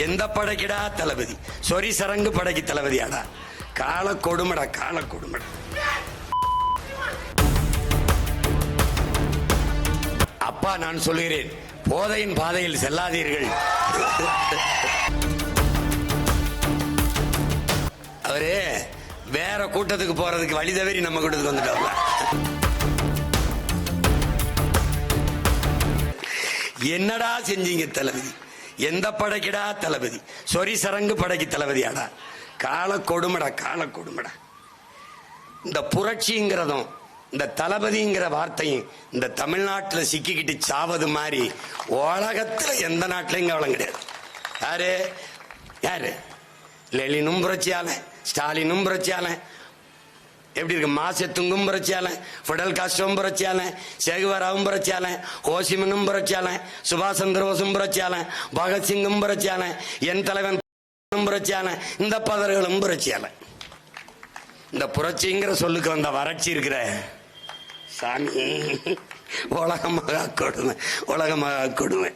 எந்த படைக்கிடா தளபதி? சொரி சரங்கு படைக்கு தளபதியாடா? கால கொடுமடா, கால கொடுமடா. அப்பா நான் சொல்கிறேன், போதையின் பாதையில் செல்லாதீர்கள். அவரு வேற கூட்டத்துக்கு போறதுக்கு வழி தவறி நம்ம கூட்டத்துக்கு வந்துட்டோம்ல. என்னடா செஞ்சீங்க தளபதி? எந்த படைக்கிடா தளபதி? சொரி சரங்கு படைக்கு தளபதியாடா? கால கொடுமடா, கால கொடுமடா. இந்த புரட்சிங்கிறதும் இந்த தளபதிங்கிற வார்த்தையும் இந்த தமிழ்நாட்டில் சிக்கிக்கிட்டு சாவது மாதிரி உலகத்துல எந்த நாட்டிலையும் கவலம் கிடையாது. யாரு யாரு? லெனினும் புரட்சியாளன், ஸ்டாலினும் புரட்சியாளன், எப்படி இருக்கு மாசத்துங்கும் புரட்சியாளன், ஃபிடல் காஸ்ட்ரோவும் புரட்சியாளன், சேகுவராவும் புரட்சியாளன், ஹோசிமனும் புரட்சியாளன், சுபாஷ் சந்திர போஸும் புரட்சியாளன், பகத்சிங்கும் புரட்சியாளன், என் தலைவன் புரட்சியாளன், இந்த பதர்களும் புரட்சியாளன். இந்த புரட்சிங்கிற சொல்லுக்கு வந்த வறட்சி இருக்கிற சாமி உலகமாக கொடுமை, உலகமாக கொடுமை.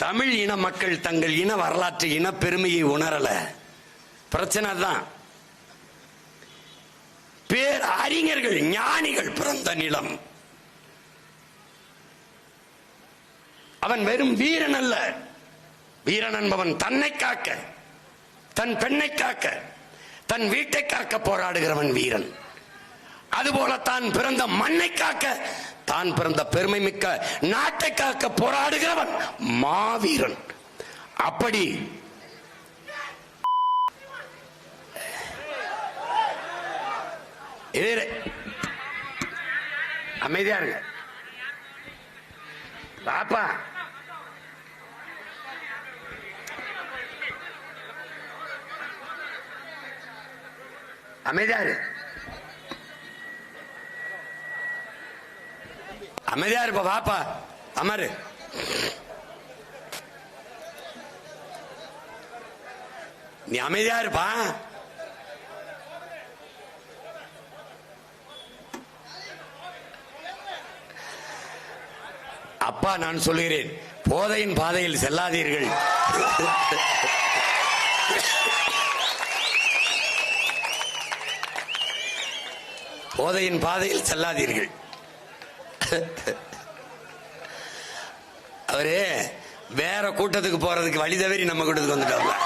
தமிழ் இன மக்கள் தங்கள் இன வரலாற்று இன பெருமையை உணரல. பிரச்சனை தான். பேர் அறிஞர்கள் ஞானிகள் பிறந்த நிலம். அவன் வெறும் வீரன் அல்ல. வீரன் என்பவன் தன்னை காக்க, தன் பெண்ணை காக்க, தன் வீட்டை காக்க போராடுகிறவன் வீரன். அதுபோல தான் பிறந்த மண்ணை காக்க, தான் பிறந்த பெருமை மிக்க நாட்டை காக்க போராடுகிறவன் மாவீரன். அப்படி அமைதியா இருங்க பாப்பா. அமைதியாரு, அமைதியா இருப்ப பாப்பா. அமரு. நீ அமைதியா இருப்பா. அப்பா நான் சொல்கிறேன், போதையின் பாதையில் செல்லாதீர்கள். போதையின் பாதையில் செல்லாதீர்கள். அவரு வேற கூட்டத்துக்கு போறதுக்கு வழி தவறி நம்ம கூட்டத்துக்கு வந்துட்டோம்ல.